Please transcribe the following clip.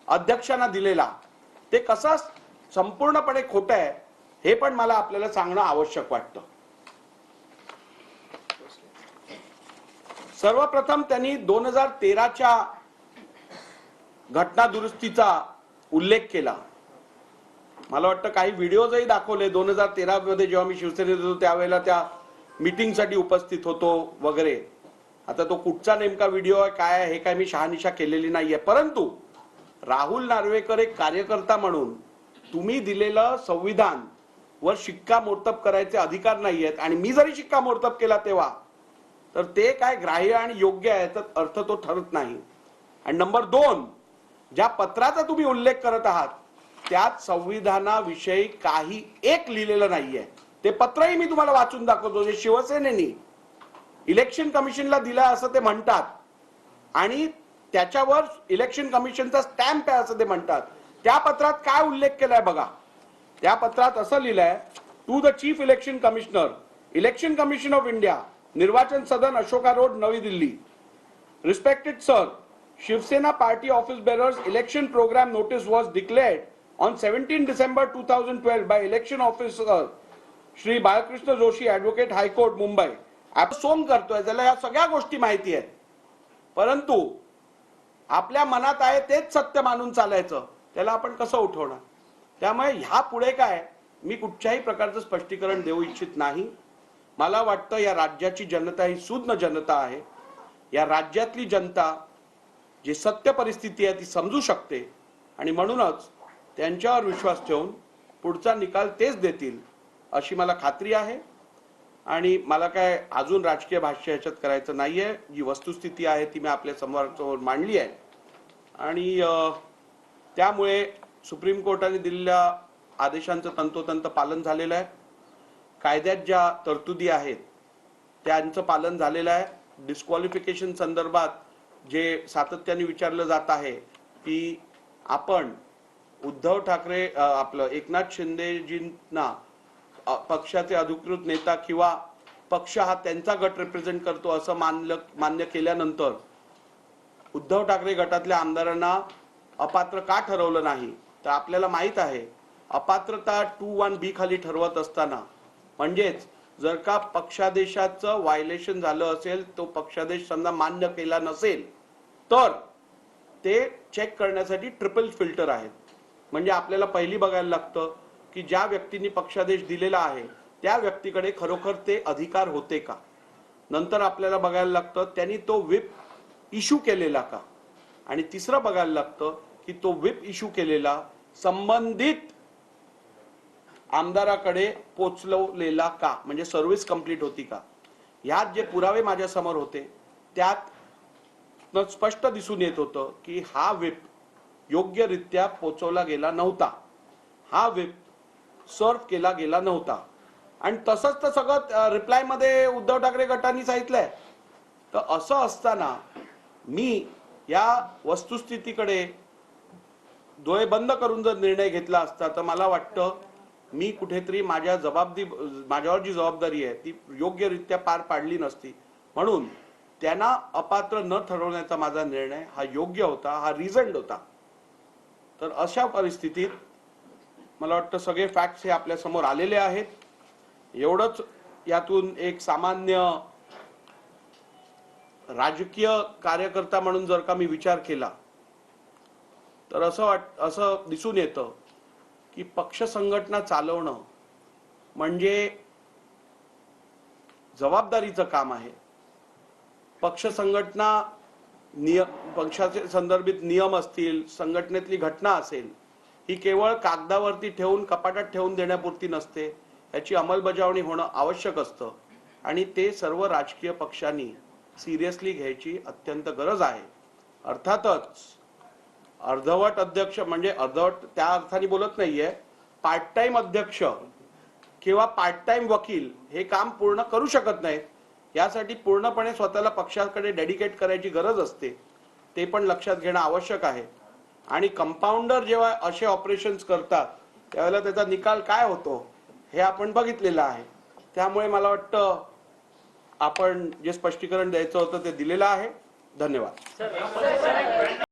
अध्यक्षांना दिलेला ते कसं संपूर्णपणे खोटं आहे हे पण मला आपल्याला सांगणं आवश्यक वाटतं. सर्वप्रथम त्यांनी 2013च्या घटना दुरुस्तीचा उल्लेख केला. मला वाटतं काही व्हिडिओजही दाखवले 2013 मध्ये जेव्हा मी शिवसेनेत होतो त्यावेळेला त्या मीटिंगसाठी उपस्थित होतो वगैरे. आता तो कुठचा नेमका व्हिडिओ आहे काय आहे हे काय मी शहानिशा केलेली नाहीये, परंतु राहुल नार्वेकर एक कार्यकर्ता म्हणून तुम्ही दिलेलं संविधान वर शिक्कामोर्तब करायचे अधिकार नाहीयेत आणि मी जरी शिक्कामोर्तब केला तेव्हा तर ते काय ग्राह्य आणि योग्य आहे तर अर्थ तो ठरत नाही. आणि नंबर 2, ज्या पत्राचा तुम्ही उल्लेख करत आहात त्यात संविधानाविषयी काही एक लिहिलेलं नाहीये. ते पत्रही मी तुम्हाला वाचून दाखवतो जे शिवसेनेने इलेक्शन कमिशनला दिलं असं ते म्हणतात आणि त्याच्यावर इलेक्शन कमिशनचा स्टॅम्प आहे असं ते म्हणतात. त्या पत्रात काय उल्लेख केलाय बघा. त्या पत्रात असं लिहिलंय, to the chief election commissioner, election commission of India, निर्वाचन सदन, अशोका रोड, नवी Delhi. Respected sir, Shiv Sena party office bearers election program notice was declared on 17 December 2012 by election officer Shri Balkrishna Joshi, advocate, high court, Mumbai. आपण सोंग करतोय त्याला या सगळ्या गोष्टी माहिती आहेत, परंतु आपल्या मनात आहे तेच सत्य मानून चालायचं त्याला आपण कसं उठवणार. त्यामुळे ह्या पुढे काय मी कुठच्याही प्रकारचं स्पष्टीकरण देऊ इच्छित नाही. मला वाटतं या राज्याची जनता ही सुज्ञ जनता आहे. या राज्यातली जनता जी सत्य परिस्थिती आहे ती समजू शकते आणि म्हणूनच त्यांच्यावर विश्वास ठेवून पुढचा निकाल तेच देतील अशी मला खात्री आहे. आणि मला काय अजून राजकीय भाष्य ह्याच्यात करायचं नाहीये. जी वस्तुस्थिती आहे ती मी आपल्या समोर मांडली आहे आणि त्यामुळे सुप्रीम कोर्टाने दिलेल्या आदेशांचं तंतोतंत पालन झालेलं आहे. कायद्यात ज्या तरतुदी आहेत त्यांचं पालन झालेलं आहे. डिस्क्वालिफिकेशन संदर्भात जे सातत्याने विचारलं जात आहे की आपण उद्धव ठाकरे आपलं एकनाथ शिंदेजींना पक्षाचे अधिकृत नेता किंवा पक्ष हा त्यांचा गट रिप्रेझेंट करतो असं मान्य केल्यानंतर उद्धव ठाकरे गटातल्या आमदारांना अपात्र का ठरवलं नाही. तर आपल्याला माहित आहे अपात्रता 2(1)(b) खाली ठरवत असताना म्हणजेच जर का पक्षादेशाचं व्हायलेशन झालं असेल, तो पक्षादेश समजा मान्य केला नसेल तर ते चेक करण्यासाठी ट्रिपल फिल्टर आहेत. म्हणजे आपल्याला पहिली बघायला लागतं की ज्या व्यक्तींनी पक्षादेश दिलेला आहे त्या व्यक्तीकडे खरोखर ते अधिकार होते का. नंतर आपल्याला बघायला लागतं त्यांनी तो व्हिप इश्यू केलेला का. आणि तिसरं बघायला लागतं की तो व्हिप इश्यू केलेला संबंधित आमदाराकडे पोचवलेला का, म्हणजे सर्व्हिस कंप्लीट होती का. ह्यात जे पुरावे माझ्या समोर होते त्यात स्पष्ट दिसून येत होतं की हा व्हिप योग्यरित्या पोचवला गेला नव्हता, हा व्हिप सर्व केला गेला नव्हता. आणि तसंच तर सगळं रिप्लाय मध्ये उद्धव ठाकरे गटांनी सांगितलंय. तर असं असताना मी या वस्तुस्थितीकडे डोळे बंद करून जर निर्णय घेतला असता तर मला वाटतं मी कुठेतरी माझ्यावर जी जबाबदारी आहे ती योग्यरित्या पार पाडली नसती. म्हणून त्यांना अपात्र न ठरवण्याचा माझा निर्णय हा योग्य होता, हा रिझन्ड होता. तर अशा परिस्थितीत मला वाटतं सगळे फॅक्ट्स हे आपल्या समोर आलेले आहेत. एवढंच यातून एक सामान्य राजकीय कार्यकर्ता म्हणून जर का मी विचार केला तर असं दिसून येतं की पक्ष संघटना चालवणं म्हणजे जबाबदारीचं काम आहे. पक्ष संघटना पक्षाचे संदर्भित नियम असतील, संघटनेतली घटना असेल, ही केवळ कागदावरती ठेवून कपाटात ठेवून देण्यापुरती नसते. याची अंमलबजावणी होणं आवश्यक असतं आणि ते सर्व राजकीय पक्षांनी सिरियसली घ्यायची अत्यंत गरज आहे. अर्थातच अर्धवट अध्यक्ष म्हणजे अर्धवट त्या अर्थाने बोलत नाहीये, पार्ट टाइम अध्यक्ष किंवा पार्ट टाइम वकील हे काम पूर्ण करू शकत नाहीत. यासाठी पूर्णपणे स्वतःला पक्षाकडे डेडिकेट करायची गरज असते. ते पण लक्षात घेणं आवश्यक आहे. आणि कंपाऊंडर जेव्हा असे ऑपरेशन्स करतात त्यावेळेला त्याचा निकाल काय होतो हे आपण बघितलेलं आहे. त्यामुळे मला वाटतं आपण जे स्पष्टीकरण द्यायचं होतं ते दिलेलं आहे. धन्यवाद.